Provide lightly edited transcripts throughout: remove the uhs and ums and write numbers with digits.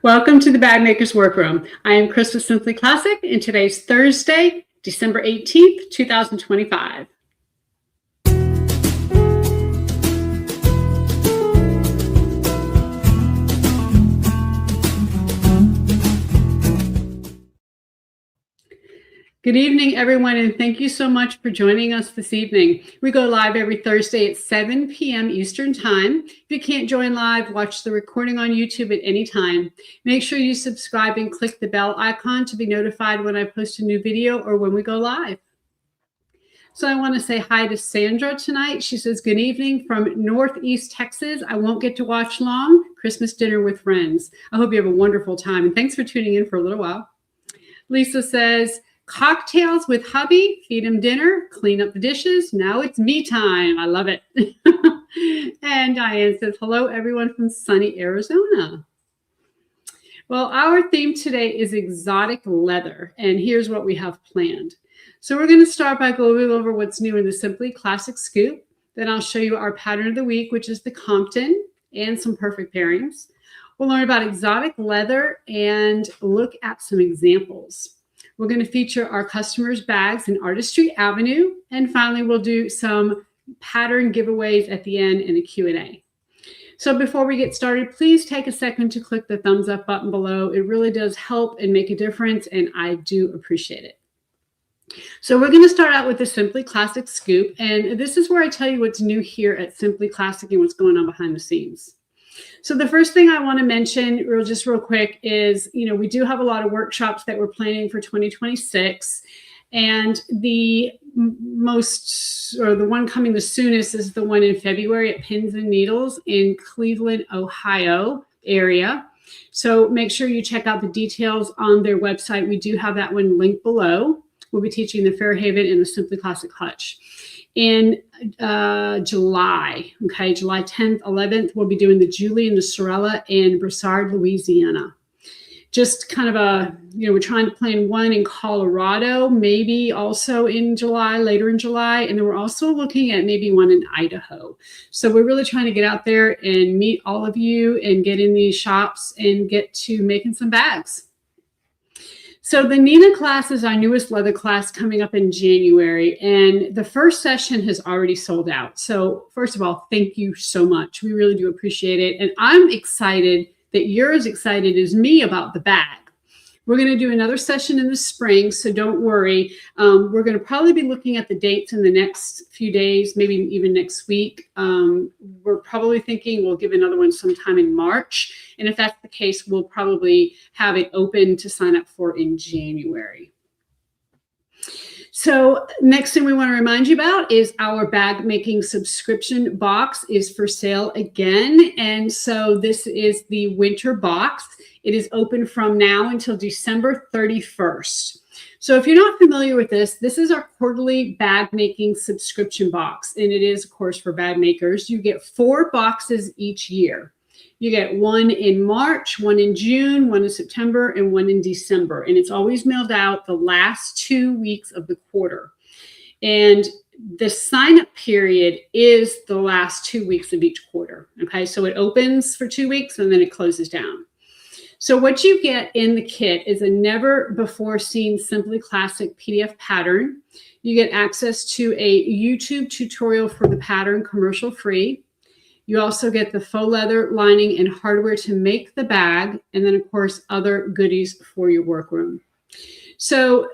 Welcome to the Bag Maker's Workroom. I am Chris with Simply Classic, and today's Thursday, December 18th, 2025. Good evening, everyone, and thank you so much for joining us this evening. We go live every Thursday at 7 p.m. Eastern Time. If you can't join live, watch the recording on YouTube at any time. Make sure you subscribe and click the bell icon to be notified when I post a new video or when we go live. So I want to say hi to Sandra tonight. She says, good evening from Northeast Texas. I won't get to watch long. Christmas dinner with friends. I hope you have a wonderful time, and thanks for tuning in for a little while. Lisa says, cocktails with hubby, feed him dinner, clean up the dishes. Now it's me time. I love it. And Diane says, hello, everyone from sunny Arizona. Well, our theme today is exotic leather, and here's what we have planned. So we're going to start by going over what's new in the Simply Classic Scoop. Then I'll show you our pattern of the week, which is the Compton, and some perfect pairings. We'll learn about exotic leather and look at some examples. We're going to feature our customers' bags in Artistry Avenue. And finally, we'll do some pattern giveaways at the end and a Q&A. So before we get started, please take a second to click the thumbs up button below. It really does help and make a difference, and I do appreciate it. So we're going to start out with the Simply Classic Scoop. And this is where I tell you what's new here at Simply Classic and what's going on behind the scenes. So the first thing I want to mention real quick is, we do have a lot of workshops that we're planning for 2026. And the one coming the soonest is the one in February at Pins and Needles in Cleveland, Ohio area. So make sure you check out the details on their website. We do have that one linked below. We'll be teaching the Fairhaven and the Simply Classic Hutch. In July 10th, 11th, we'll be doing the Julie and the Sorella in Broussard, Louisiana. Just kind of we're trying to plan one in Colorado, maybe also in July, later in July. And then we're also looking at maybe one in Idaho. So we're really trying to get out there and meet all of you and get in these shops and get to making some bags. So the Nina class is our newest leather class coming up in January, and the first session has already sold out. So first of all, thank you so much. We really do appreciate it. And I'm excited that you're as excited as me about the bag. We're going to do another session in the spring, so don't worry. We're going to probably be looking at the dates in the next few days, maybe even next week. We're probably thinking we'll give another one sometime in March. And if that's the case, we'll probably have it open to sign up for in January. So next thing we want to remind you about is our bag making subscription box is for sale again. And so this is the winter box. It is open from now until December 31st. So if you're not familiar with this, this is our quarterly bag making subscription box. And it is, of course, for bag makers. You get 4 boxes each year. You get one in March, one in June, one in September, and one in December. And it's always mailed out the last 2 weeks of the quarter. And the sign-up period is the last 2 weeks of each quarter. Okay, so it opens for 2 weeks and then it closes down. So what you get in the kit is a never-before-seen Simply Classic PDF pattern. You get access to a YouTube tutorial for the pattern commercial-free. You also get the faux leather lining and hardware to make the bag, and then, of course, other goodies for your workroom. So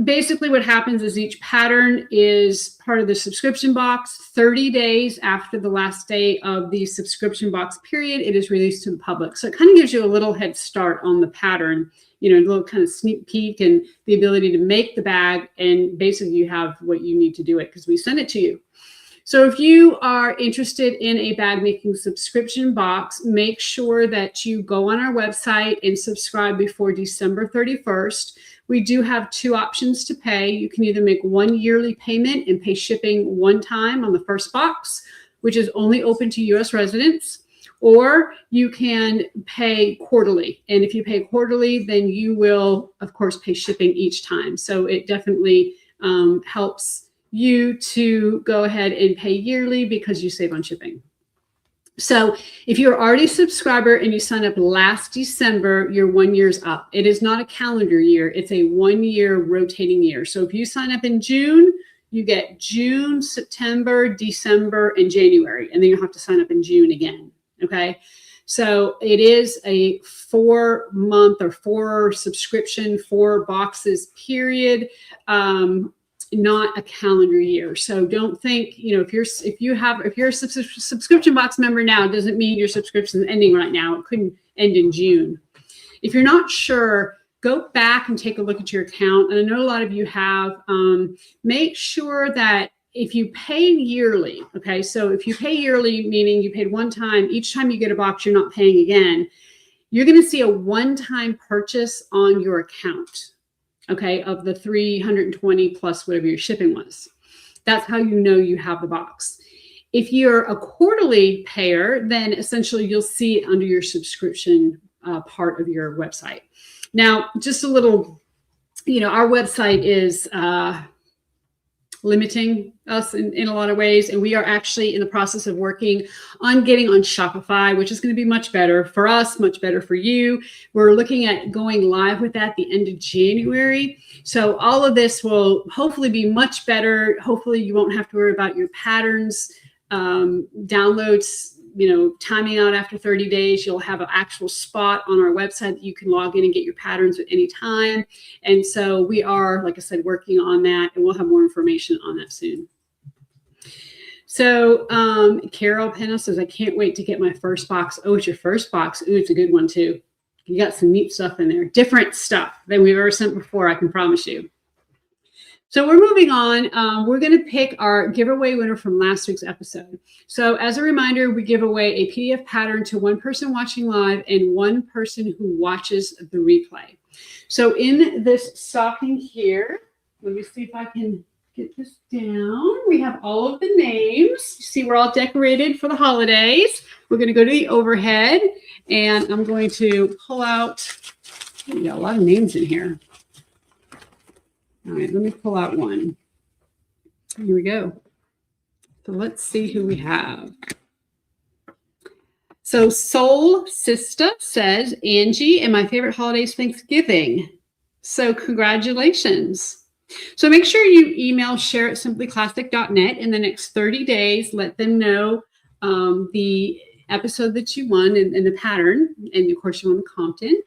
basically what happens is each pattern is part of the subscription box. 30 days after the last day of the subscription box period, it is released to the public. So it kind of gives you a little head start on the pattern, a little kind of sneak peek and the ability to make the bag. And basically you have what you need to do it because we send it to you. So if you are interested in a bag making subscription box, make sure that you go on our website and subscribe before December 31st. We do have 2 options to pay. You can either make 1 yearly payment and pay shipping one time on the first box, which is only open to U.S. residents, or you can pay quarterly. And if you pay quarterly, then you will, of course, pay shipping each time. So it definitely helps you to go ahead and pay yearly because you save on shipping. So if you're already a subscriber and you signed up last December, your 1 year's up. It is not a calendar year. It's a 1 year rotating year. So if you sign up in June, you get June, September, December, and January. And then you have to sign up in June again. Okay. So it is a 4-month or 4 subscription, 4 boxes period. Not a calendar year. So don't think, if you're a subscription box member now, doesn't mean your subscription is ending right now. It couldn't end in June. If you're not sure, go back and take a look at your account. And I know a lot of you have. Make sure that if you pay yearly, okay, so if you pay yearly, meaning you paid one time, each time you get a box, you're not paying again, you're going to see a one-time purchase on your account. Okay, of the 320 plus whatever your shipping was. That's how you know you have the box. If you're a quarterly payer, then essentially you'll see it under your subscription part of your website. Now, just a little, our website is limiting us in a lot of ways. And we are actually in the process of working on getting on Shopify, which is going to be much better for us, much better for you. We're looking at going live with that the end of January. So all of this will hopefully be much better. Hopefully you won't have to worry about your patterns, downloads, timing out after 30 days. You'll have an actual spot on our website that you can log in and get your patterns at any time. And so we are, like I said, working on that, and we'll have more information on that soon. So Carol Penna says, I can't wait to get my first box. Oh, it's your first box. Ooh, it's a good one too. You got some neat stuff in there. Different stuff than we've ever sent before, I can promise you. So we're moving on. We're going to pick our giveaway winner from last week's episode. So as a reminder, we give away a PDF pattern to one person watching live and one person who watches the replay. So in this stocking here, let me see if I can get this down. We have all of the names. You see, we're all decorated for the holidays. We're going to go to the overhead, and I'm going to pull out, we got a lot of names in here. All right, let me pull out one. Here we go. So let's see who we have. So Soul Sista says, Angie, and my favorite holiday is Thanksgiving. So congratulations. So make sure you email share@simplyclassic.net in the next 30 days. Let them know the episode that you won and the pattern. And of course, you won the Compton.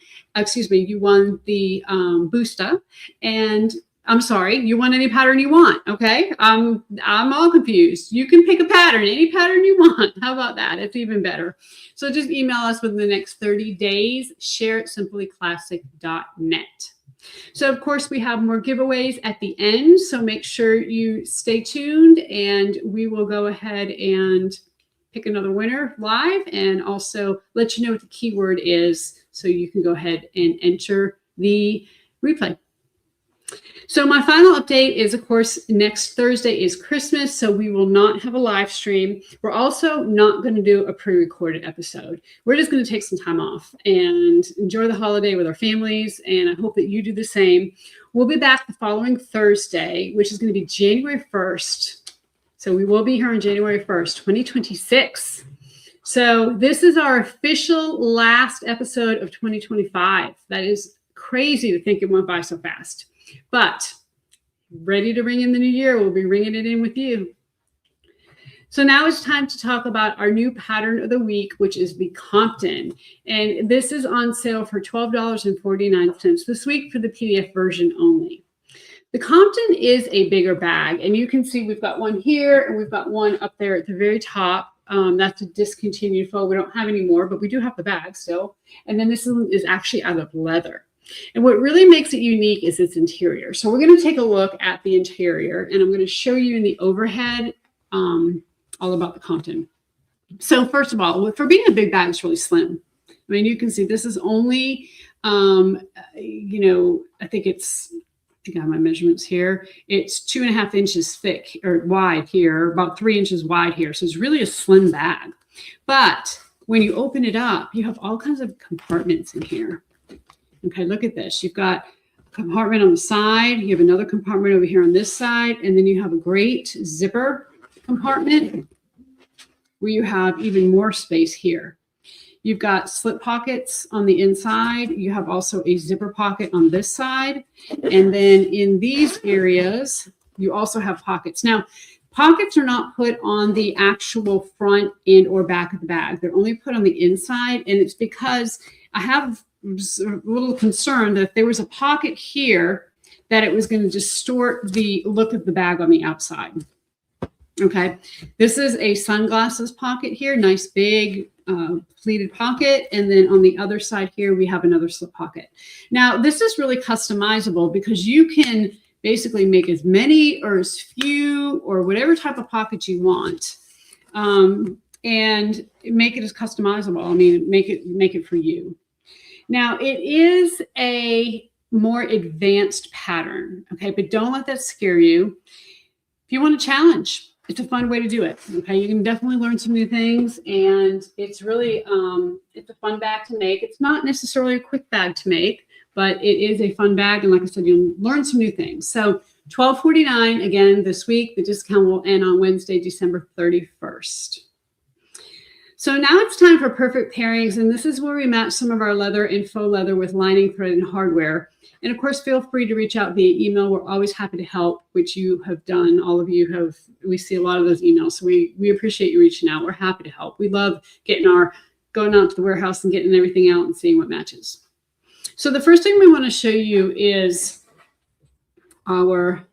You won the Boosta. And I'm sorry, you want any pattern you want, okay? I'm all confused. You can pick a pattern, any pattern you want. How about that? It's even better. So just email us within the next 30 days, share@simplyclassic.net. So of course, we have more giveaways at the end. So make sure you stay tuned, and we will go ahead and pick another winner live and also let you know what the keyword is so you can go ahead and enter the replay. So my final update is, of course, next Thursday is Christmas, so we will not have a live stream. We're also not going to do a pre-recorded episode. We're just going to take some time off and enjoy the holiday with our families, and I hope that you do the same. We'll be back the following Thursday, which is going to be January 1st. So we will be here on January 1st, 2026. So this is our official last episode of 2025. That is crazy to think it went by so fast. But ready to ring in the new year. We'll be ringing it in with you. So now it's time to talk about our new pattern of the week, which is the Compton. And this is on sale for $12.49 this week for the PDF version only. The Compton is a bigger bag, and you can see we've got one here and we've got one up there at the very top. That's a discontinued faux. We don't have any more, but we do have the bag still. And then this one is actually out of leather. And what really makes it unique is its interior. So we're going to take a look at the interior, and I'm going to show you in the overhead all about the Compton. So first of all, for being a big bag, it's really slim. I mean, you can see this is only, I think I have my measurements here. It's 2.5 inches thick or wide here, about 3 inches wide here. So it's really a slim bag. But when you open it up, you have all kinds of compartments in here. Okay, look at this. You've got a compartment on the side. You have another compartment over here on this side. And then you have a great zipper compartment. where you have even more space here. You've got slip pockets on the inside. You have also a zipper pocket on this side. And then in these areas, you also have pockets. Now, pockets are not put on the actual front and or back of the bag. They're only put on the inside. And it's because I have a little concern that if there was a pocket here, that it was going to distort the look of the bag on the outside. Okay, this is a sunglasses pocket here, nice big pleated pocket. And then on the other side here, we have another slip pocket. Now, this is really customizable because you can basically make as many or as few or whatever type of pocket you want, and make it as customizable. I mean, make it for you. Now, it is a more advanced pattern, okay? But don't let that scare you. If you want a challenge, it's a fun way to do it, okay? You can definitely learn some new things, and it's really, it's a fun bag to make. It's not necessarily a quick bag to make, but it is a fun bag, and like I said, you'll learn some new things. So $12.49 again this week. The discount will end on Wednesday, December 31st. So now it's time for perfect pairings, and this is where we match some of our leather and faux leather with lining, thread, and hardware. And of course, feel free to reach out via email. We're always happy to help, which you have done. All of you have, we see a lot of those emails. So we appreciate you reaching out. We're happy to help. We love going out to the warehouse and getting everything out and seeing what matches. So the first thing we want to show you is our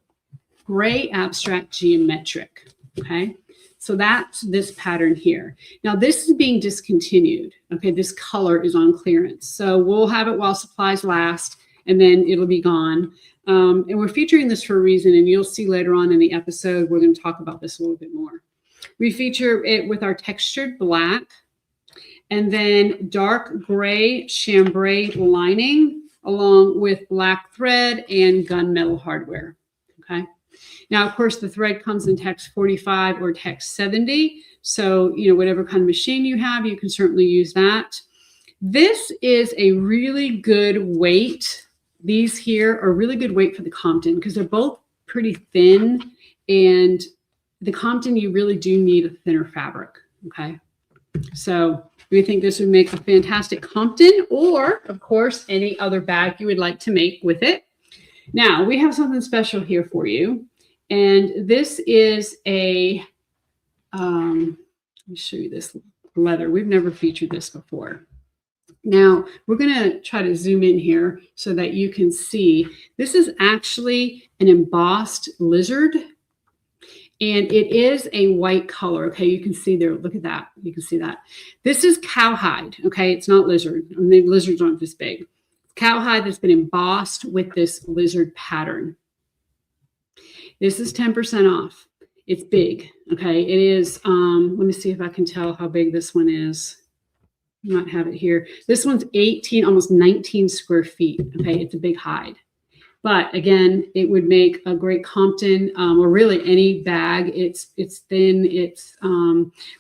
gray abstract geometric, okay? So that's this pattern here. Now this is being discontinued, okay? This color is on clearance. So we'll have it while supplies last, and then it'll be gone. And we're featuring this for a reason, and you'll see later on in the episode, we're going to talk about this a little bit more. We feature it with our textured black, and then dark gray chambray lining, along with black thread and gunmetal hardware, okay? Now, of course, the thread comes in text 45 or text 70. So, you know, whatever kind of machine you have, you can certainly use that. This is a really good weight. These here are really good weight for the Compton because they're both pretty thin. And the Compton, you really do need a thinner fabric, okay? So we think this would make a fantastic Compton, or, of course, any other bag you would like to make with it. Now, we have something special here for you. And this is a, let me show you this leather. We've never featured this before. Now, we're going to try to zoom in here so that you can see. This is actually an embossed lizard, and it is a white color. Okay, you can see there. Look at that. You can see that. This is cowhide. Okay, it's not lizard. I mean, lizards aren't this big. Cowhide that's been embossed with this lizard pattern. This is 10% off. It's big, okay? It is, let me see if I can tell how big this one is. I might have it here. This one's 18, almost 19 square feet, okay? It's a big hide. But again, it would make a great Compton, or really any bag. It's thin. It's,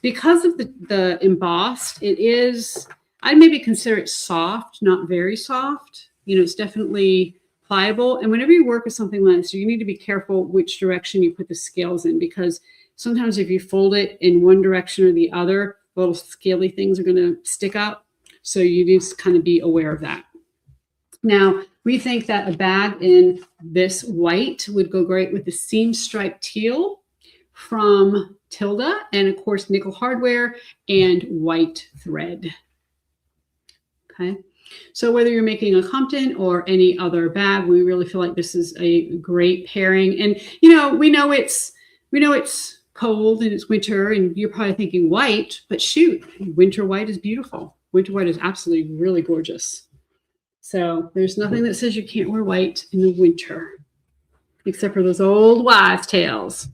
because of the embossed, it is, I'd maybe consider it soft, not very soft. You know, it's definitely pliable. And whenever you work with something like this, you need to be careful which direction you put the scales in, because sometimes if you fold it in one direction or the other, little scaly things are going to stick up. So you need to kind of be aware of that. Now, we think that a bag in this white would go great with the seam stripe teal from Tilda, and of course, nickel hardware and white thread. Okay. So whether you're making a Compton or any other bag, we really feel like this is a great pairing. And, you know, we know it's cold and it's winter, and you're probably thinking white, but shoot, winter white is beautiful. Winter white is absolutely really gorgeous. So there's nothing that says you can't wear white in the winter, except for those old wives' tales.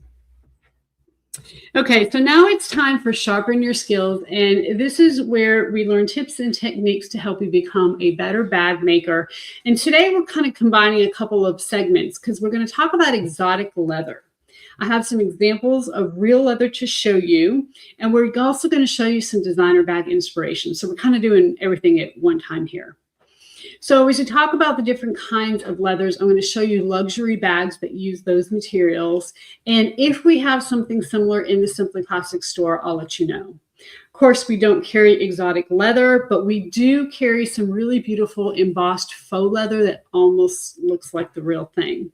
Okay, so now it's time for Sharpen Your Skills, and this is where we learn tips and techniques to help you become a better bag maker. And today we're kind of combining a couple of segments because we're going to talk about exotic leather. I have some examples of real leather to show you, and we're also going to show you some designer bag inspiration. So we're kind of doing everything at one time here. So as we talk about the different kinds of leathers, I'm going to show you luxury bags that use those materials. And if we have something similar in the Simply Plastic store, I'll let you know. Of course, we don't carry exotic leather, but we do carry some really beautiful embossed faux leather that almost looks like the real thing.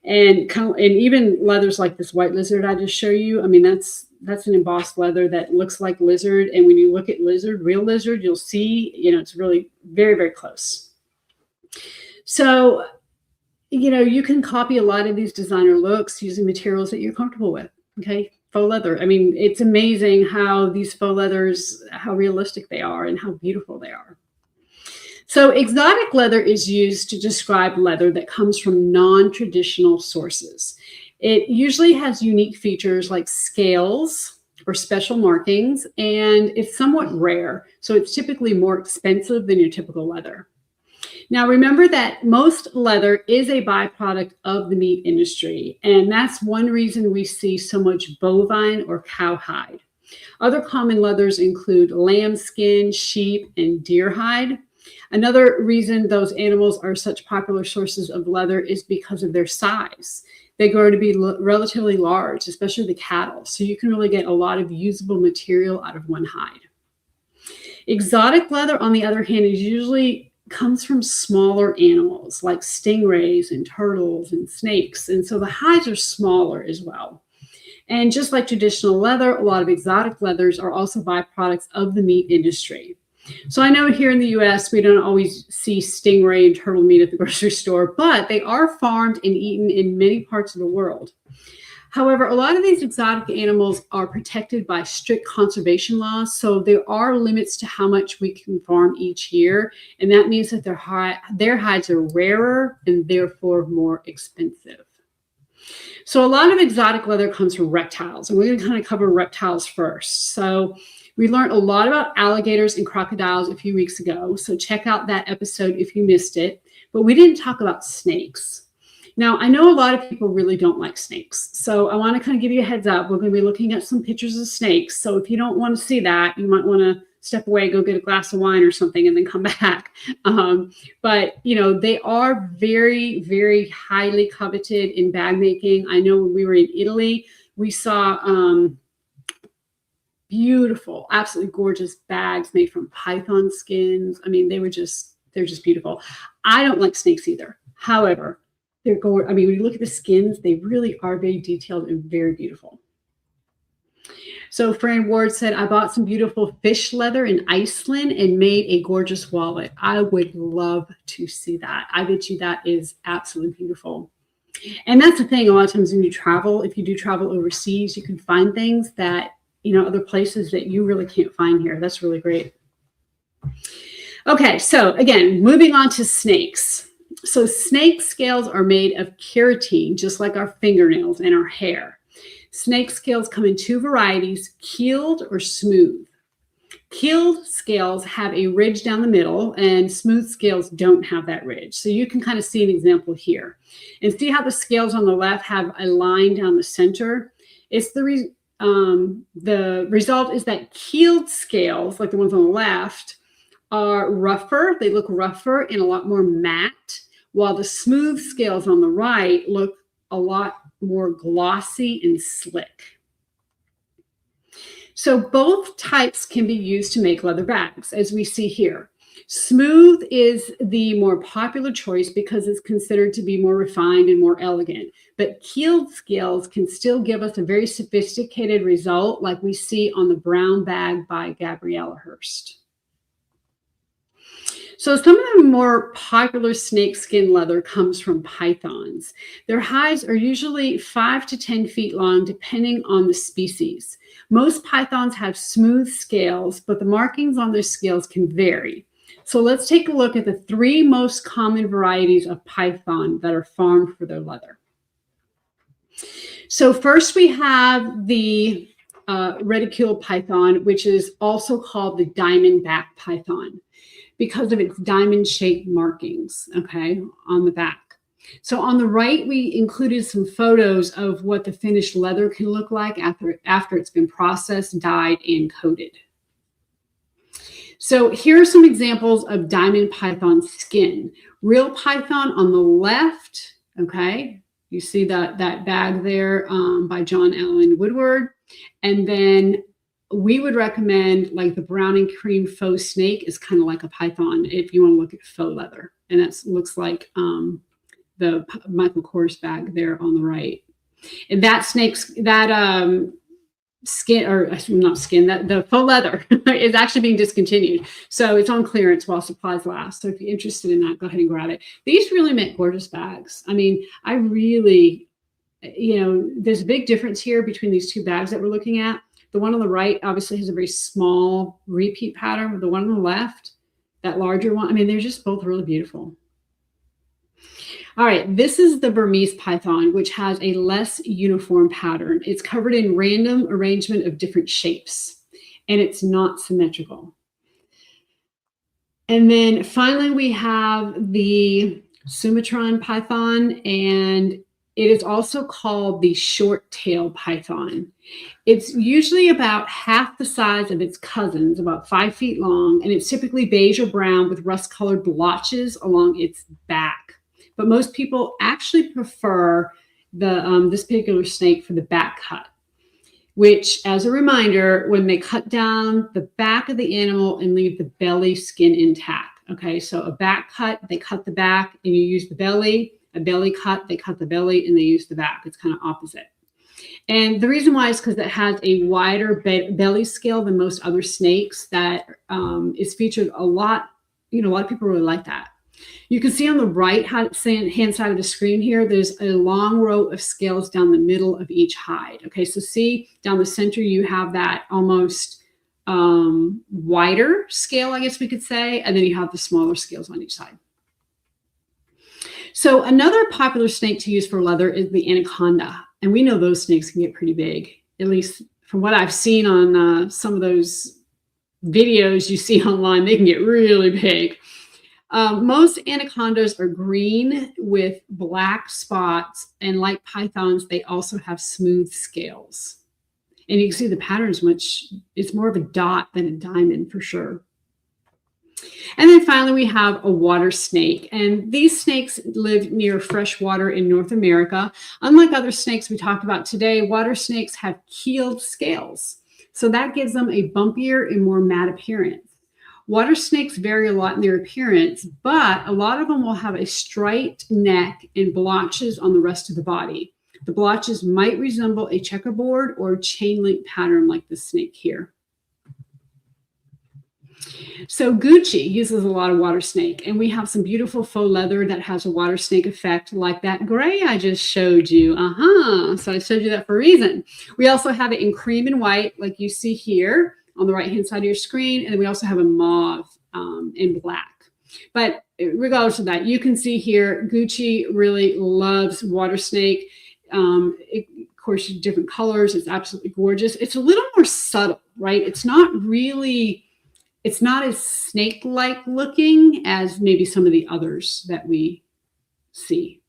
And even leathers like this white lizard I just show you. I mean, that's an embossed leather that looks like lizard. And when you look at real lizard, you'll see, it's really very, very close. So, you can copy a lot of these designer looks using materials that you're comfortable with. Okay. Faux leather. I mean, it's amazing how these faux leathers, how realistic they are and how beautiful they are. So exotic leather is used to describe leather that comes from non-traditional sources. It usually has unique features like scales or special markings, and it's somewhat rare. So it's typically more expensive than your typical leather. Now, remember that most leather is a byproduct of the meat industry, and that's one reason we see so much bovine or cowhide. Other common leathers include lambskin, sheep, and deer hide. Another reason those animals are such popular sources of leather is because of their size. They grow to be relatively large, especially the cattle, so you can really get a lot of usable material out of one hide. Exotic leather, on the other hand, usually comes from smaller animals like stingrays and turtles and snakes, and so the hides are smaller as well. And just like traditional leather, a lot of exotic leathers are also byproducts of the meat industry. So I know here in the US, we don't always see stingray and turtle meat at the grocery store, but they are farmed and eaten in many parts of the world. However, a lot of these exotic animals are protected by strict conservation laws, so there are limits to how much we can farm each year, and that means that their hides are rarer and therefore more expensive. So a lot of exotic leather comes from reptiles, and we're going to kind of cover reptiles first. So we learned a lot about alligators and crocodiles a few weeks ago, so check out that episode if you missed it. But we didn't talk about snakes. Now, I know a lot of people really don't like snakes, so I want to kind of give you a heads up. We're going to be looking at some pictures of snakes, so if you don't want to see that, you might want to step away, go get a glass of wine or something, and then come back. But, they are very, very highly coveted in bag making. I know when we were in Italy, we saw beautiful, absolutely gorgeous bags made from python skins. I mean, they're just beautiful. I don't like snakes either. However, when you look at the skins, they really are very detailed and very beautiful. So Fran Ward said, I bought some beautiful fish leather in Iceland and made a gorgeous wallet. I would love to see that. I bet you that is absolutely beautiful. And that's the thing, a lot of times when you travel, if you do travel overseas, you can find things that, other places that you really can't find here. That's really great. Okay, so again, moving on to snakes. So snake scales are made of keratin, just like our fingernails and our hair. Snake scales come in two varieties, keeled or smooth. Keeled scales have a ridge down the middle, and smooth scales don't have that ridge. So you can kind of see an example here. And see how the scales on the left have a line down the center? It's the result is that keeled scales, like the ones on the left, are rougher. They look rougher and a lot more matte, while the smooth scales on the right look a lot more glossy and slick. So both types can be used to make leather bags, as we see here. Smooth is the more popular choice because it's considered to be more refined and more elegant. But keeled scales can still give us a very sophisticated result like we see on the brown bag by Gabriella Hearst. So some of the more popular snakeskin leather comes from pythons. Their hides are usually 5 to 10 feet long, depending on the species. Most pythons have smooth scales, but the markings on their scales can vary. So let's take a look at the 3 most common varieties of python that are farmed for their leather. So first we have the reticuled python, which is also called the diamondback python, because of its diamond-shaped markings, okay, on the back. So on the right, we included some photos of what the finished leather can look like after it's been processed, dyed, and coated. So here are some examples of diamond python skin. Real python on the left, okay? You see that bag there by John Allen Woodward. And then we would recommend like the brown and cream faux snake is kind of like a python if you want to look at faux leather. And that looks like the Michael Kors bag there on the right. And that snake's, that skin, or not skin, that the faux leather is actually being discontinued. So it's on clearance while supplies last. So if you're interested in that, go ahead and grab it. These really make gorgeous bags. I mean, I really, you know, there's a big difference here between these two bags that we're looking at. The one on the right obviously has a very small repeat pattern, but the one on the left, that larger one, I mean, they're just both really beautiful. All right, this is the Burmese python, which has a less uniform pattern. It's covered in random arrangement of different shapes, and it's not symmetrical. And then finally, we have the Sumatran python, and it is also called the short tail python. It's usually about half the size of its cousins, about 5 feet long, and it's typically beige or brown with rust-colored blotches along its back. But most people actually prefer the this particular snake for the back cut, which, as a reminder, when they cut down the back of the animal and leave the belly skin intact. Okay, so a back cut, they cut the back and you use the belly. A belly cut, they cut the belly and they use the back. It's kind of opposite. And the reason why is because it has a wider belly scale than most other snakes that is featured a lot. You know, a lot of people really like that. You can see on the right hand side of the screen here, there's a long row of scales down the middle of each hide. Okay, so see down the center, you have that almost wider scale, I guess we could say, and then you have the smaller scales on each side. So another popular snake to use for leather is the anaconda. And we know those snakes can get pretty big, at least from what I've seen on some of those videos you see online, they can get really big. Most anacondas are green with black spots, and like pythons, they also have smooth scales. And you can see the patterns, which it's more of a dot than a diamond for sure. And then finally, we have a water snake. And these snakes live near fresh water in North America. Unlike other snakes we talked about today, water snakes have keeled scales. So that gives them a bumpier and more matte appearance. Water snakes vary a lot in their appearance, but a lot of them will have a striped neck and blotches on the rest of the body. The blotches might resemble a checkerboard or chain link pattern like this snake here. So Gucci uses a lot of water snake, and we have some beautiful faux leather that has a water snake effect like that gray I just showed you. So I showed you that for a reason. We also have it in cream and white like you see here on the right hand side of your screen, and then we also have a mauve in black. But regardless of that, you can see here Gucci really loves water snake. Of course, different colors. It's absolutely gorgeous. It's a little more subtle, right? It's not really, it's not as snake-like looking as maybe some of the others that we see.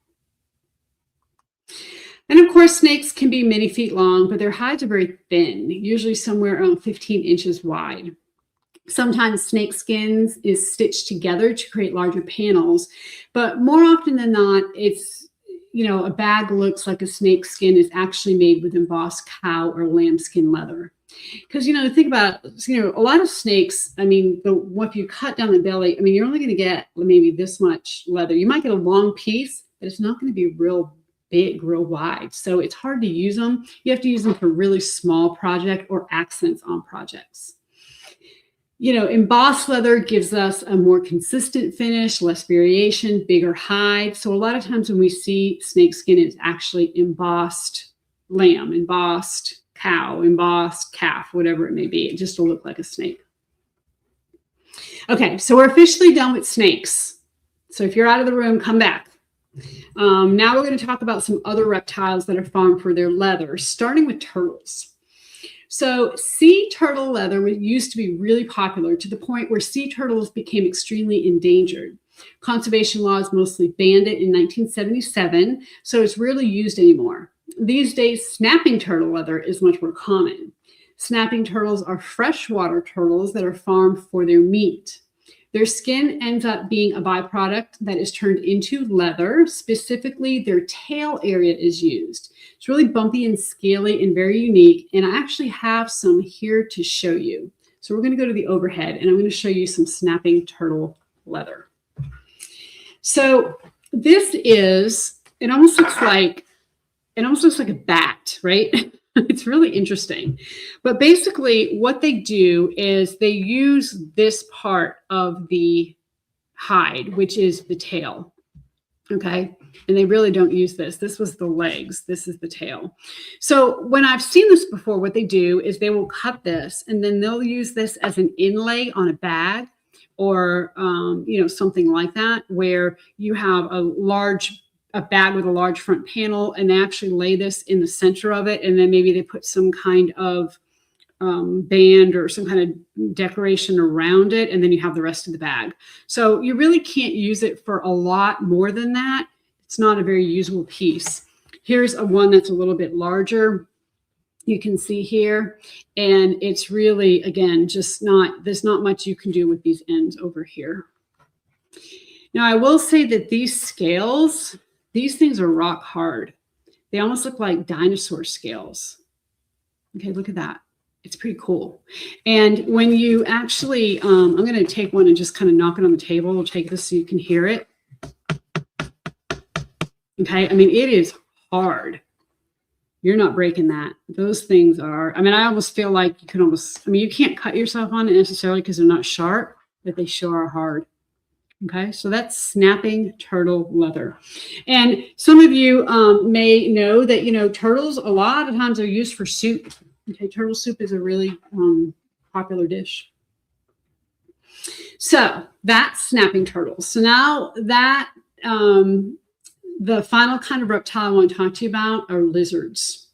And of course, snakes can be many feet long, but their hides are very thin, usually somewhere around 15 inches wide. Sometimes snake skins is stitched together to create larger panels, but more often than not, it's, you know, a bag looks like a snake skin is actually made with embossed cow or lambskin leather. Because, you know, think about, you know, a lot of snakes, I mean, if you cut down the belly, I mean, you're only going to get maybe this much leather. You might get a long piece, but it's not going to be real big, real wide. So it's hard to use them. You have to use them for really small project or accents on projects. You know, embossed leather gives us a more consistent finish, less variation, bigger hide. So a lot of times when we see snake skin, it's actually embossed lamb, embossed cow, embossed calf, whatever it may be, just to look like a snake. Okay, so we're officially done with snakes. So if you're out of the room, come back. Now we're going to talk about some other reptiles that are farmed for their leather, starting with turtles. So sea turtle leather used to be really popular to the point where sea turtles became extremely endangered. Conservation laws mostly banned it in 1977, so it's rarely used anymore. These days, snapping turtle leather is much more common. Snapping turtles are freshwater turtles that are farmed for their meat. Their skin ends up being a byproduct that is turned into leather. Specifically, their tail area is used. It's really bumpy and scaly and very unique. And I actually have some here to show you. So we're going to go to the overhead and I'm going to show you some snapping turtle leather. So this is, it almost looks like a bat, right? It's really interesting. But basically what they do is they use this part of the hide, which is the tail. Okay. And they really don't use this. This was the legs. This is the tail. So when I've seen this before, what they do is they will cut this and then they'll use this as an inlay on a bag or, something like that, where you have a bag with a large front panel and they actually lay this in the center of it. And then maybe they put some kind of band or some kind of decoration around it. And then you have the rest of the bag. So you really can't use it for a lot more than that. It's not a very usable piece. Here's one that's a little bit larger. You can see here, and it's really, again, there's not much you can do with these ends over here. Now, I will say that these scales, these things are rock hard. They almost look like dinosaur scales. Okay, look at that. It's pretty cool. And when you actually, I'm going to take one and just kind of knock it on the table. We'll take this so you can hear it. Okay, I mean, it is hard. You're not breaking that. Those things are, I mean, I almost feel like you could almost, I mean, you can't cut yourself on it necessarily because they're not sharp, but they sure are hard. Okay, so that's snapping turtle leather. And some of you may know that, turtles a lot of times are used for soup. Okay, turtle soup is a really popular dish. So that's snapping turtles. So now that the final kind of reptile I want to talk to you about are lizards.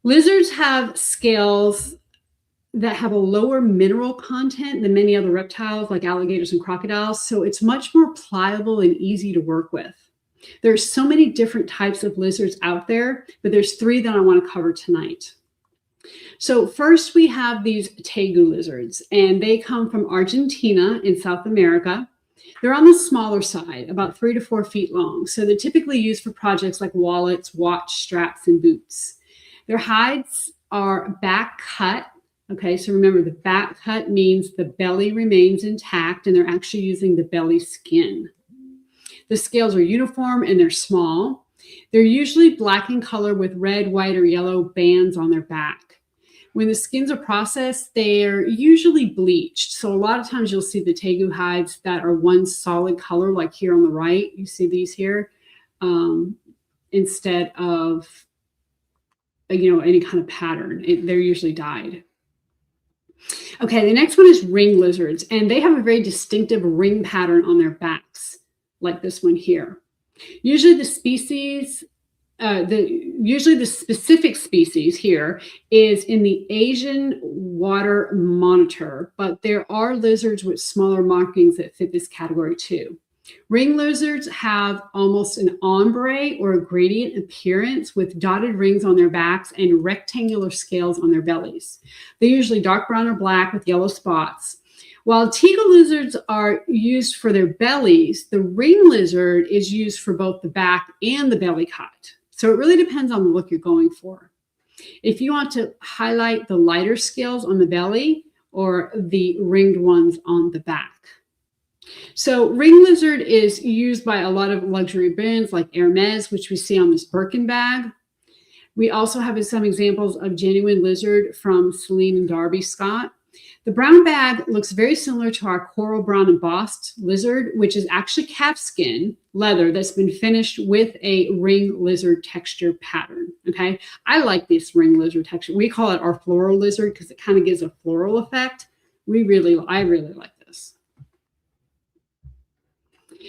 Lizards have scales that have a lower mineral content than many other reptiles like alligators and crocodiles. So it's much more pliable and easy to work with. There's so many different types of lizards out there, but there's 3 that I want to cover tonight. So first we have these tegu lizards, and they come from Argentina in South America. They're on the smaller side, about 3 to 4 feet long. So they're typically used for projects like wallets, watch straps, and boots. Their hides are back cut. Okay, so remember the back cut means the belly remains intact and they're actually using the belly skin. The scales are uniform and they're small. They're usually black in color with red, white, or yellow bands on their back. When the skins are processed, they're usually bleached. So a lot of times you'll see the tegu hides that are one solid color, like here on the right. You see these here, instead of, any kind of pattern. They're usually dyed. Okay, the next one is ring lizards, and they have a very distinctive ring pattern on their backs, like this one here. Usually the species, the specific species here is in the Asian water monitor, but there are lizards with smaller markings that fit this category too. Ring lizards have almost an ombre or a gradient appearance with dotted rings on their backs and rectangular scales on their bellies. They're usually dark brown or black with yellow spots. While tegu lizards are used for their bellies, the ring lizard is used for both the back and the belly cut. So it really depends on the look you're going for. If you want to highlight the lighter scales on the belly or the ringed ones on the back. So ring lizard is used by a lot of luxury brands like Hermes, which we see on this Birkin bag. We also have some examples of genuine lizard from Celine and Darby Scott. The brown bag looks very similar to our coral brown embossed lizard, which is actually calfskin leather that's been finished with a ring lizard texture pattern. Okay, I like this ring lizard texture. We call it our floral lizard because it kind of gives a floral effect. I really like this.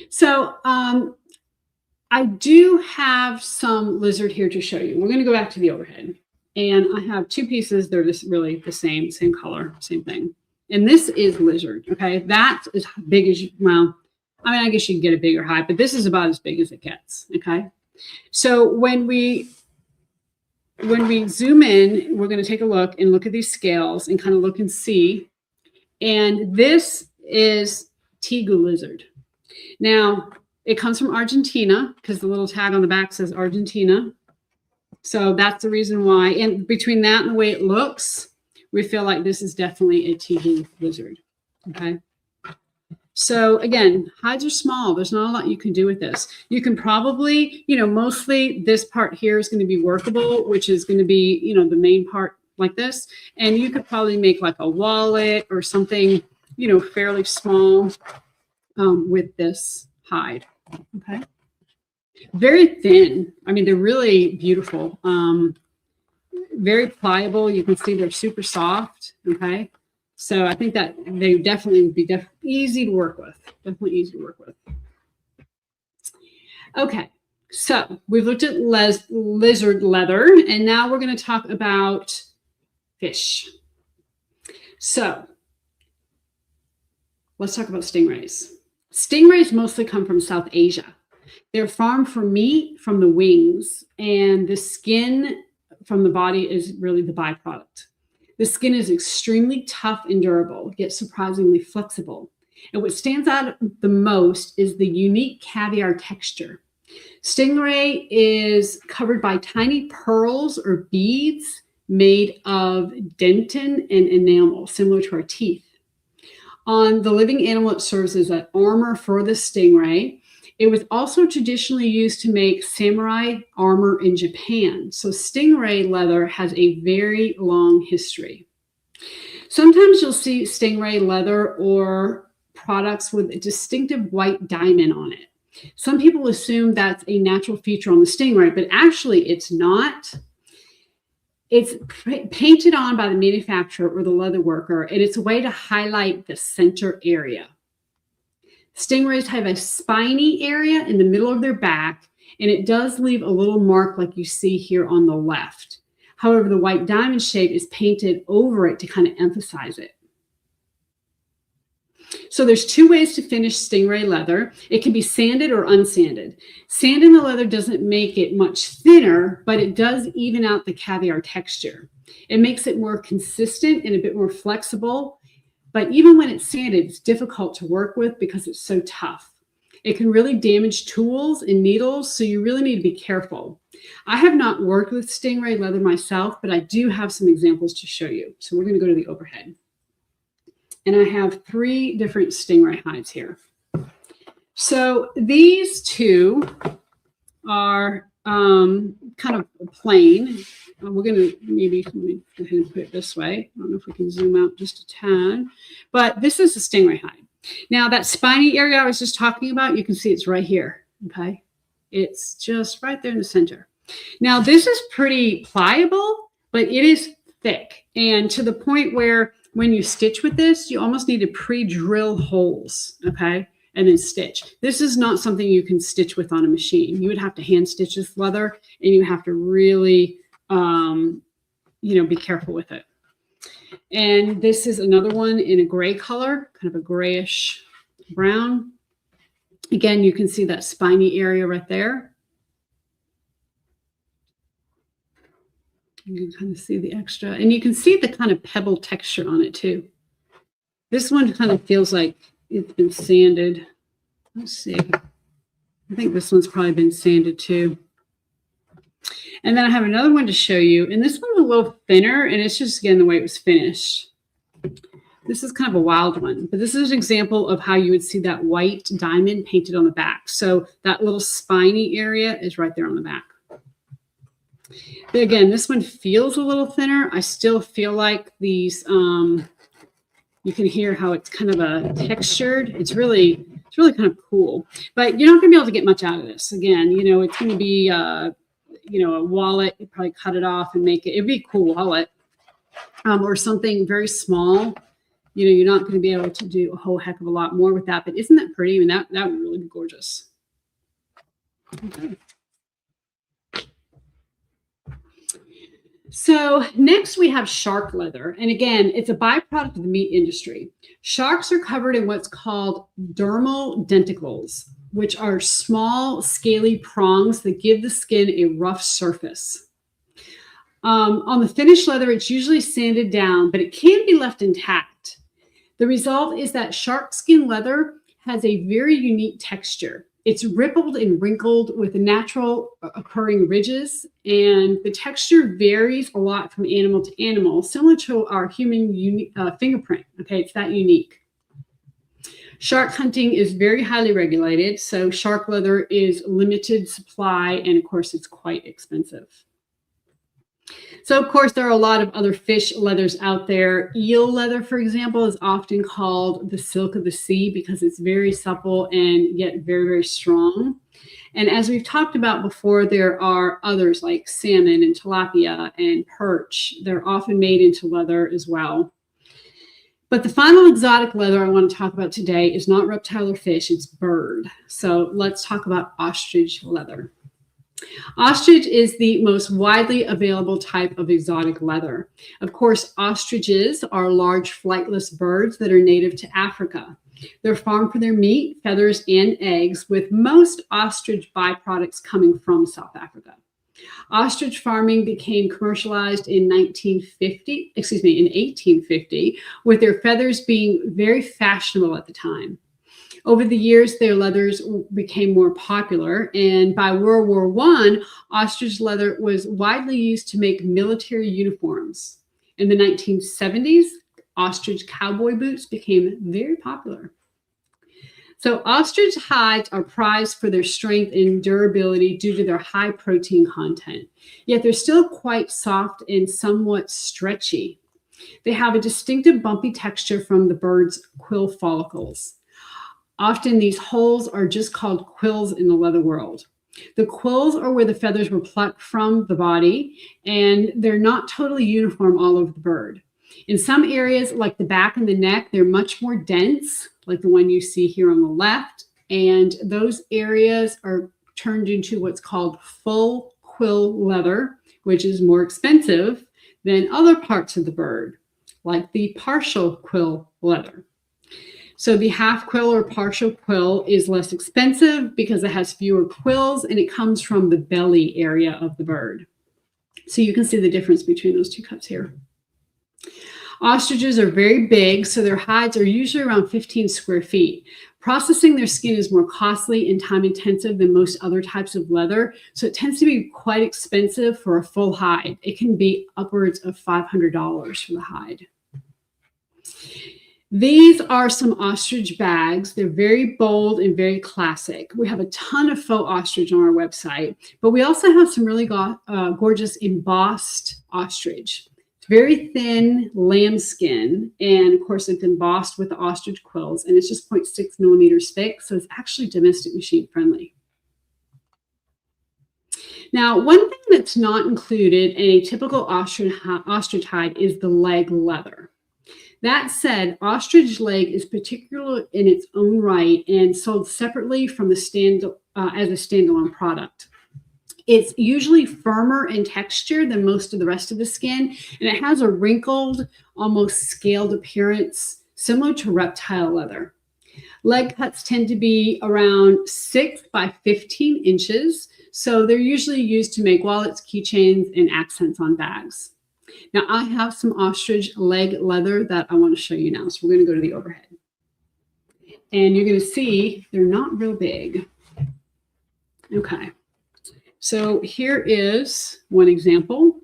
So I do have some lizard here to show you. We're going to go back to the overhead. And I have 2 pieces. They're just really the same color, same thing. And this is lizard, okay? That's as big as I guess you can get a bigger hide, but this is about as big as it gets, okay? So when we when we zoom in, we're going to take a look and look at these scales and kind of look and see. And this is tegu lizard. Now, it comes from Argentina because the little tag on the back says Argentina. So that's the reason why. And between that and the way it looks, we feel like this is definitely a tegu lizard. Okay. So again, hides are small. There's not a lot you can do with this. You can probably, mostly this part here is going to be workable, which is going to be, the main part like this. And you could probably make like a wallet or something, fairly small with this hide. Okay. Very thin. I mean, they're really beautiful. Very pliable. You can see they're super soft. Okay. So I think that they definitely would be easy to work with. Definitely easy to work with. Okay. So we've looked at lizard leather, and now we're going to talk about fish. So let's talk about stingrays. Stingrays mostly come from South Asia. They're farmed for meat from the wings, and the skin from the body is really the byproduct. The skin is extremely tough and durable, yet surprisingly flexible. And what stands out the most is the unique caviar texture. Stingray is covered by tiny pearls or beads made of dentin and enamel, similar to our teeth. On the living animal, it serves as an armor for the stingray. It was also traditionally used to make samurai armor in Japan. So stingray leather has a very long history. Sometimes you'll see stingray leather or products with a distinctive white diamond on it. Some people assume that's a natural feature on the stingray, but actually it's not. It's painted on by the manufacturer or the leather worker, and it's a way to highlight the center area. Stingrays have a spiny area in the middle of their back, and it does leave a little mark like you see here on the left. However, the white diamond shape is painted over it to kind of emphasize it. So there's two ways to finish stingray leather. It can be sanded or unsanded. Sanding the leather doesn't make it much thinner, but it does even out the caviar texture. It makes it more consistent and a bit more flexible. But even when it's sanded, it's difficult to work with because it's so tough. It can really damage tools and needles, so you really need to be careful. I have not worked with stingray leather myself, but I do have some examples to show you. So we're going to go to the overhead. And I have 3 different stingray hides here. So these two are kind of plain. We're going to maybe let me go ahead and put it this way. I don't know if we can zoom out just a tad, but this is a stingray hide. Now that spiny area I was just talking about, you can see it's right here. Okay. It's just right there in the center. Now this is pretty pliable, but it is thick, and to the point where when you stitch with this, you almost need to pre-drill holes. Okay. And then stitch. This is not something you can stitch with on a machine. You would have to hand stitch this leather, and you have to really be careful with it. And this is another one in a gray color, kind of a grayish brown. Again, you can see that spiny area right there. You can kind of see the extra, and you can see the kind of pebble texture on it too. This one kind of feels like it's been sanded. Let's see. I think this one's probably been sanded too. And then I have another one to show you. And this one's a little thinner, and it's just, again, the way it was finished. This is kind of a wild one, but this is an example of how you would see that white diamond painted on the back. So that little spiny area is right there on the back. But again, this one feels a little thinner. I still feel like these, you can hear how it's kind of a textured. It's really kind of cool, but you're not going to be able to get much out of this. Again, it's going to be, a wallet. You probably cut it off and make it. It'd be a cool wallet, or something very small. You're not going to be able to do a whole heck of a lot more with that. But isn't that pretty? I mean, that would really be gorgeous. Okay. So next we have shark leather. And again, it's a byproduct of the meat industry. Sharks are covered in what's called dermal denticles, which are small, scaly prongs that give the skin a rough surface. On the finished leather, it's usually sanded down, but it can be left intact. The result is that shark skin leather has a very unique texture. It's rippled and wrinkled with natural occurring ridges, and the texture varies a lot from animal to animal, similar to our human fingerprint. Okay, it's that unique. Shark hunting is very highly regulated, so shark leather is limited supply, and of course, it's quite expensive. So, of course, there are a lot of other fish leathers out there. Eel leather, for example, is often called the silk of the sea because it's very supple and yet very, very strong. And as we've talked about before, there are others like salmon and tilapia and perch. They're often made into leather as well. But the final exotic leather I want to talk about today is not reptile or fish, it's bird. So let's talk about ostrich leather. Ostrich is the most widely available type of exotic leather. Of course, ostriches are large flightless birds that are native to Africa. They're farmed for their meat, feathers, and eggs, with most ostrich byproducts coming from South Africa. Ostrich farming became commercialized in 1850, with their feathers being very fashionable at the time. Over the years, their leathers became more popular, and by World War I, ostrich leather was widely used to make military uniforms. In the 1970s, ostrich cowboy boots became very popular. So ostrich hides are prized for their strength and durability due to their high protein content, yet they're still quite soft and somewhat stretchy. They have a distinctive bumpy texture from the bird's quill follicles. Often these holes are just called quills in the leather world. The quills are where the feathers were plucked from the body, and they're not totally uniform all over the bird. In some areas, like the back and the neck, they're much more dense, like the one you see here on the left, and those areas are turned into what's called full quill leather, which is more expensive than other parts of the bird, like the partial quill leather. So the half quill or partial quill is less expensive because it has fewer quills and it comes from the belly area of the bird. So you can see the difference between those two cuts here. Ostriches are very big, so their hides are usually around 15 square feet. Processing their skin is more costly and time intensive than most other types of leather, so it tends to be quite expensive for a full hide. It can be upwards of $500 for the hide. These are some ostrich bags. They're very bold and very classic. We have a ton of faux ostrich on our website, but we also have some really gorgeous embossed ostrich. It's very thin lambskin, and of course it's embossed with the ostrich quills, and it's just 0.6 millimeters thick, so it's actually domestic machine friendly. Now, one thing that's not included in a typical ostrich hide is the leg leather. That said, ostrich leg is particular in its own right and sold separately from the as a standalone product. It's usually firmer in texture than most of the rest of the skin, and it has a wrinkled, almost scaled appearance, similar to reptile leather. Leg cuts tend to be around 6 by 15 inches, so they're usually used to make wallets, keychains, and accents on bags. Now, I have some ostrich leg leather that I want to show you now. So we're going to go to the overhead. And you're going to see they're not real big. Okay. So here is one example.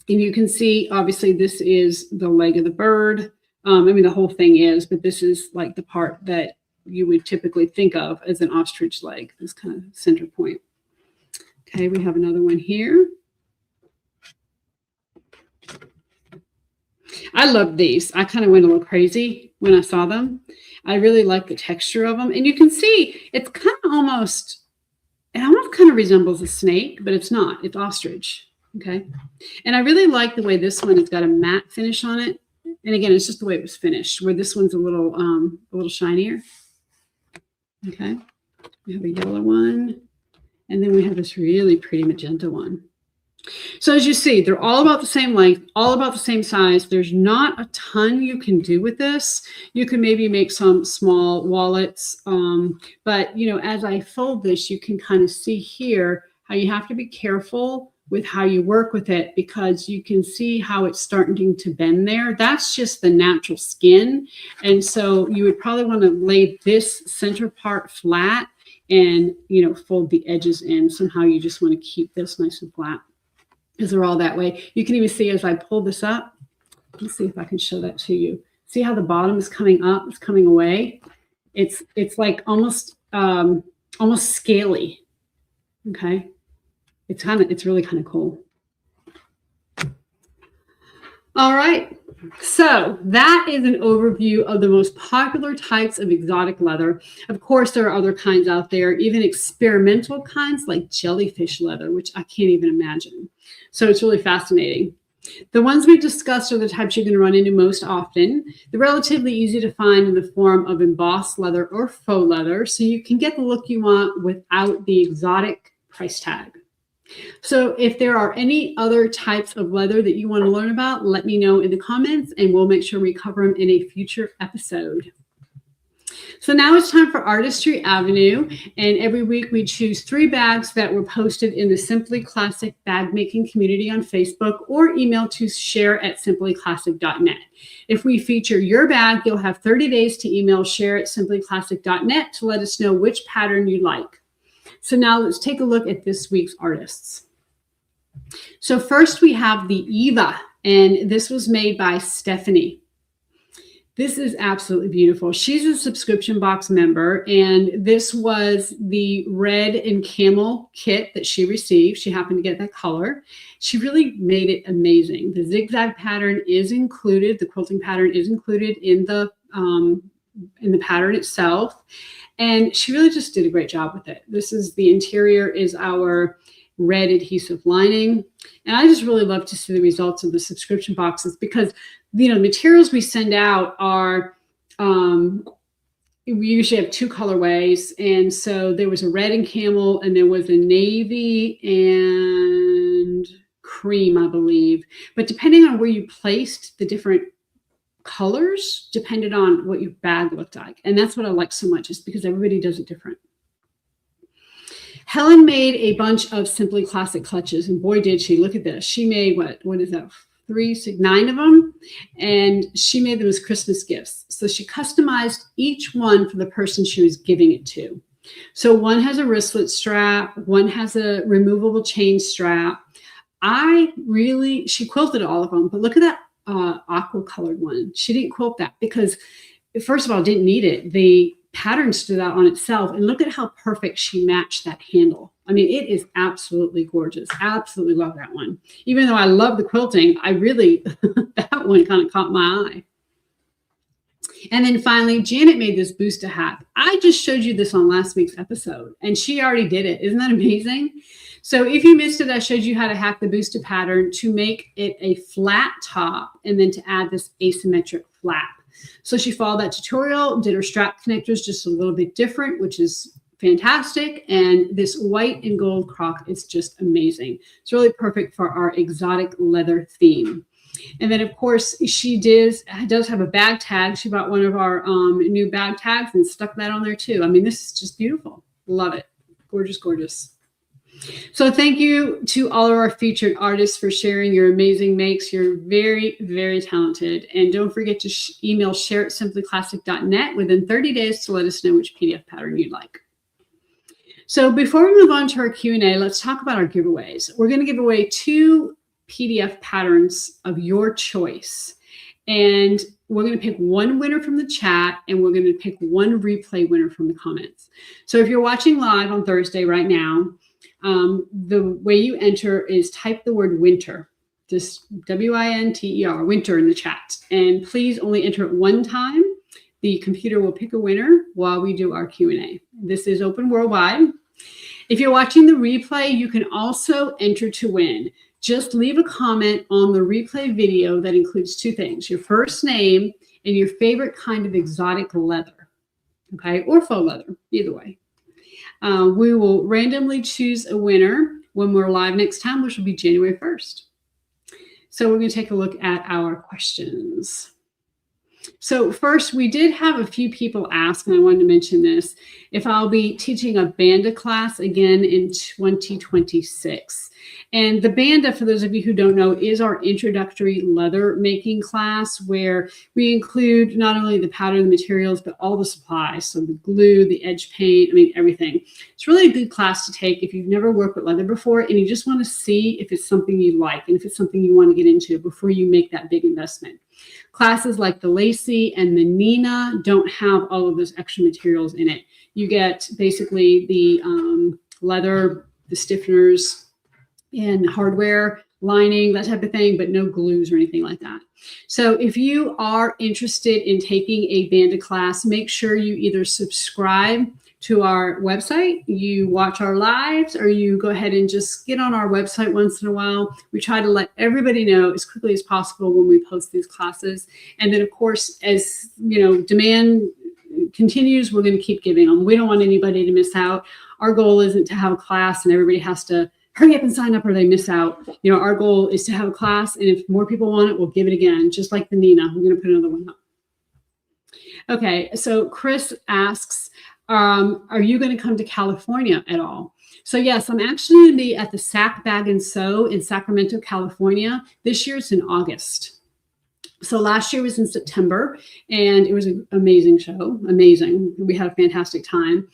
And you can see, obviously, this is the leg of the bird. I mean, the whole thing is, but this is like the part that you would typically think of as an ostrich leg, this kind of center point. Okay, we have another one here. I love these. I kind of went a little crazy when I saw them. I really like the texture of them. And you can see it's kind of almost kind of resembles a snake, but it's not. It's ostrich. Okay. And I really like the way this one has got a matte finish on it. And again, it's just the way it was finished, where this one's a little shinier. Okay. We have a yellow one. And then we have this really pretty magenta one. So as you see, they're all about the same length, all about the same size. There's not a ton you can do with this. You can maybe make some small wallets. But, you know, as I fold this, you can kind of see here how you have to be careful with how you work with it, because you can see how it's starting to bend there. That's just the natural skin. And so you would probably want to lay this center part flat and, you know, fold the edges in. Somehow you just want to keep this nice and flat because they're all that way. You can even see as I pull this up, let's see if I can show that to you. See how the bottom is coming up, it's coming away. It's like almost scaly. Okay. It's really kind of cool. All right. So that is an overview of the most popular types of exotic leather. Of course, there are other kinds out there, even experimental kinds like jellyfish leather, which I can't even imagine. So it's really fascinating. The ones we've discussed are the types you're going to run into most often. They're relatively easy to find in the form of embossed leather or faux leather, so you can get the look you want without the exotic price tag. So if there are any other types of leather that you want to learn about, let me know in the comments and we'll make sure we cover them in a future episode. So now it's time for Artistry Avenue, and every week we choose 3 bags that were posted in the Simply Classic bag making community on Facebook or email to share@simplyclassic.net. If we feature your bag, you'll have 30 days to email share@simplyclassic.net to let us know which pattern you like. So now let's take a look at this week's artists. So first we have the Eva, and this was made by Stephanie. This is absolutely beautiful. She's a subscription box member, and this was the red and camel kit that she received. She happened to get that color. She really made it amazing. The zigzag pattern is included. The quilting pattern is included in the pattern itself. And she really just did a great job with it. This is the interior is our red adhesive lining. And I just really love to see the results of the subscription boxes because, you know, the materials we send out are, we usually have 2 colorways. And so there was a red and camel, and there was a navy and cream, I believe. But depending on where you placed the different colors depended on what your bag looked like. And that's what I like so much, is because everybody does it different. Helen made a bunch of Simply Classic clutches, and boy did she. Look at this. She made what is that, 3, 6, 9 of them, and she made them as Christmas gifts. So she customized each one for the person she was giving it to. So one has a wristlet strap, one has a removable chain strap. She quilted all of them, but look at that aqua colored one. She didn't quilt that because, first of all, didn't need it. The pattern stood out on itself, and look at how perfect she matched that handle. I mean, it is absolutely gorgeous. Absolutely love that one. Even though I love the quilting, I really that one kind of caught my eye. And then finally, Janet made this Booster hat. I just showed you this on last week's episode, and she already did it. Isn't that amazing? So if you missed it, I showed you how to hack the Booster pattern to make it a flat top and then to add this asymmetric flap. So she followed that tutorial, did her strap connectors just a little bit different, which is fantastic. And this white and gold croc is just amazing. It's really perfect for our exotic leather theme. And then, of course, she does have a bag tag. She bought one of our new bag tags and stuck that on there too. I mean, this is just beautiful. Love it. Gorgeous, gorgeous. So thank you to all of our featured artists for sharing your amazing makes. You're very, very talented. And don't forget to email share@simplyclassic.net within 30 days to let us know which PDF pattern you'd like. So before we move on to our Q&A, let's talk about our giveaways. We're going to give away 2 PDF patterns of your choice. And we're going to pick one winner from the chat, and we're going to pick one replay winner from the comments. So if you're watching live on Thursday right now, the way you enter is type the word winter, just W-I-N-T-E-R, winter in the chat. And please only enter it one time. The computer will pick a winner while we do our Q&A. This is open worldwide. If you're watching the replay, you can also enter to win. Just leave a comment on the replay video that includes 2 things, your first name and your favorite kind of exotic leather, okay, or faux leather, either way. We will randomly choose a winner when we're live next time, which will be January 1st. So we're going to take a look at our questions. So first, we did have a few people ask, and I wanted to mention this, if I'll be teaching a Banda class again in 2026. And the Banda, for those of you who don't know, is our introductory leather making class where we include not only the powder, the materials, but all the supplies. So the glue, the edge paint, I mean, everything. It's really a good class to take if you've never worked with leather before and you just want to see if it's something you like and if it's something you want to get into before you make that big investment. Classes like the Lacey and the Nina don't have all of those extra materials in it. You get basically the leather, the stiffeners, and hardware, lining, that type of thing, but no glues or anything like that. So if you are interested in taking a Banda class, make sure you either subscribe to our website, you watch our lives, or you go ahead and just get on our website once in a while. We try to let everybody know as quickly as possible when we post these classes. And then of course, as demand continues, we're going to keep giving them. We don't want anybody to miss out. Our goal isn't to have a class and everybody has to hurry up and sign up or they miss out. Our goal is to have a class, and if more people want it, we'll give it again, just like the Nina. We're going to put another one up. Okay, so Chris asks, are you going to come to California at all? So yes, I'm actually going to be at the Sack Bag and Sew in Sacramento, California. This year it's in August. So last year was in September, and it was an amazing show. Amazing. We had a fantastic time.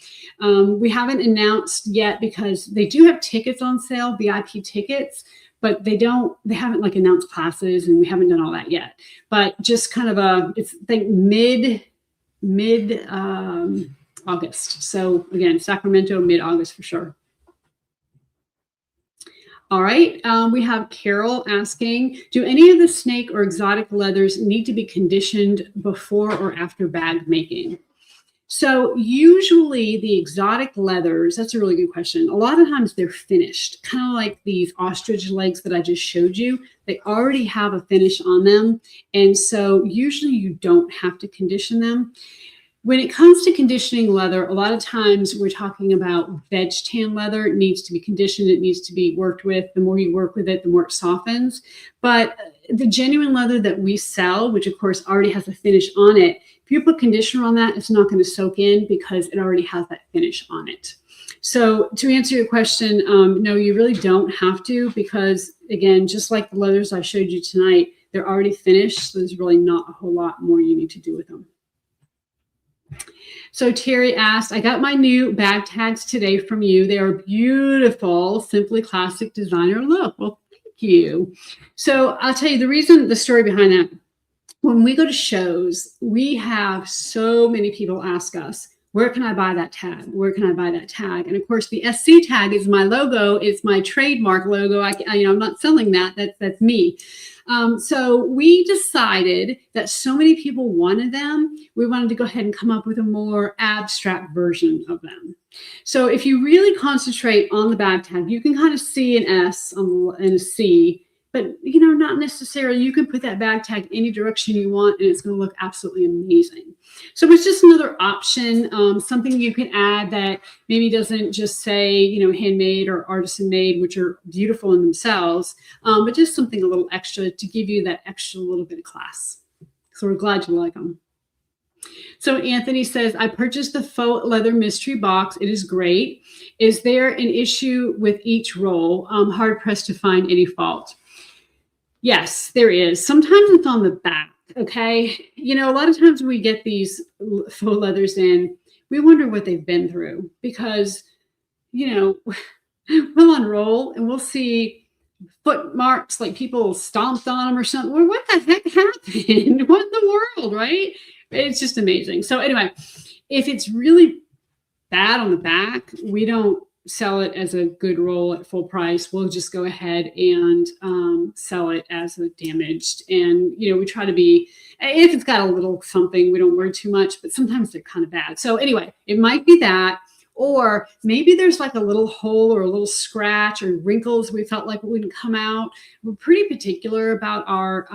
We haven't announced yet because they do have tickets on sale, VIP tickets, but they haven't like announced classes, and we haven't done all that yet. But just kind of it's I think mid August. So again, Sacramento, mid-August for sure. All right, we have Carol asking, do any of the snake or exotic leathers need to be conditioned before or after bag making? So usually the exotic leathers, that's a really good question. A lot of times they're finished, kind of like these ostrich legs that I just showed you. They already have a finish on them. And so usually you don't have to condition them. When it comes to conditioning leather, a lot of times we're talking about veg tan leather. It needs to be conditioned. It needs to be worked with. The more you work with it, the more it softens. But the genuine leather that we sell, which of course already has a finish on it, if you put conditioner on that, it's not going to soak in because it already has that finish on it. So to answer your question, no, you really don't have to because, again, just like the leathers I showed you tonight, they're already finished. So there's really not a whole lot more you need to do with them. So Terry asked, I got my new bag tags today from you. They are beautiful, simply classic designer look. Well, thank you. So I'll tell you the story behind that. When we go to shows, we have so many people ask us, where can I buy that tag? Where can I buy that tag? And of course, the SC tag is my logo. It's my trademark logo. I'm not selling that. That's me. So we decided that so many people wanted them, we wanted to go ahead and come up with a more abstract version of them. So if you really concentrate on the bag tag, you can kind of see an S and a C, but not necessarily. You can put that bag tag any direction you want, and it's going to look absolutely amazing. So it's just another option, something you can add that maybe doesn't just say, handmade or artisan made, which are beautiful in themselves, but just something a little extra to give you that extra little bit of class. So we're glad you like them. So Anthony says, I purchased the faux leather mystery box. It is great. Is there an issue with each roll? Hard pressed to find any fault. Yes, there is. Sometimes it's on the back. Okay. A lot of times we get these faux leathers in, we wonder what they've been through because, we'll unroll and we'll see foot marks like people stomped on them or something. Well, what the heck happened? What in the world, right? It's just amazing. So anyway, if it's really bad on the back, we don't sell it as a good roll at full price. We'll just go ahead and sell it as a damaged. And, we try to be, if it's got a little something, we don't worry too much, but sometimes they're kind of bad. So anyway, it might be that, or maybe there's like a little hole or a little scratch or wrinkles we felt like wouldn't come out. We're pretty particular about our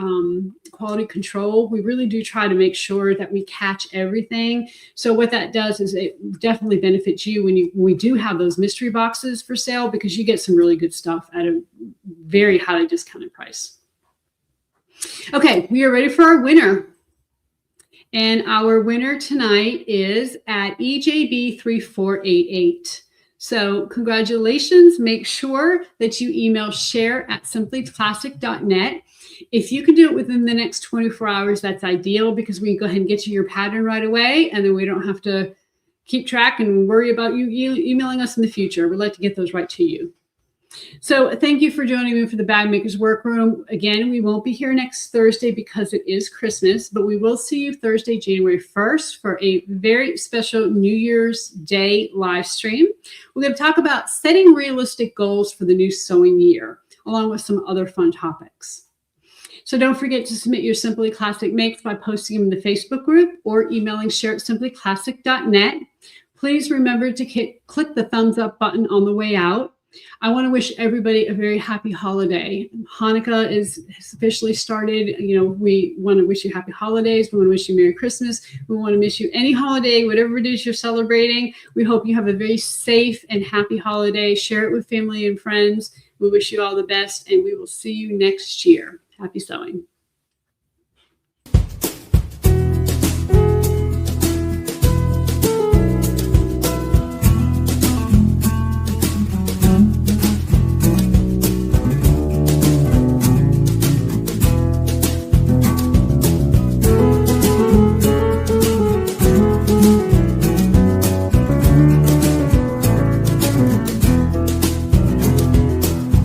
quality control. We really do try to make sure that we catch everything. So what that does is it definitely benefits you when we do have those mystery boxes for sale, because you get some really good stuff at a very highly discounted price. Okay, we are ready for our winner. And our winner tonight is at EJB3488. So congratulations. Make sure that you email share@simplyclassic.net. If you can do it within the next 24 hours, that's ideal, because we can go ahead and get you your pattern right away, and then we don't have to keep track and worry about you emailing us in the future. We'd like to get those right to you. So thank you for joining me for the Bag Makers Workroom. Again, we won't be here next Thursday because it is Christmas, but we will see you Thursday, January 1st for a very special New Year's Day live stream. We're going to talk about setting realistic goals for the new sewing year, along with some other fun topics. So don't forget to submit your Simply Classic makes by posting them in the Facebook group or emailing share@simplyclassic.net. Please remember to click the thumbs up button on the way out. I want to wish everybody a very happy holiday. Hanukkah has officially started. You know, we want to wish you happy holidays. We want to wish you Merry Christmas. We want to wish you any holiday, whatever it is you're celebrating. We hope you have a very safe and happy holiday. Share it with family and friends. We wish you all the best, and we will see you next year. Happy sewing.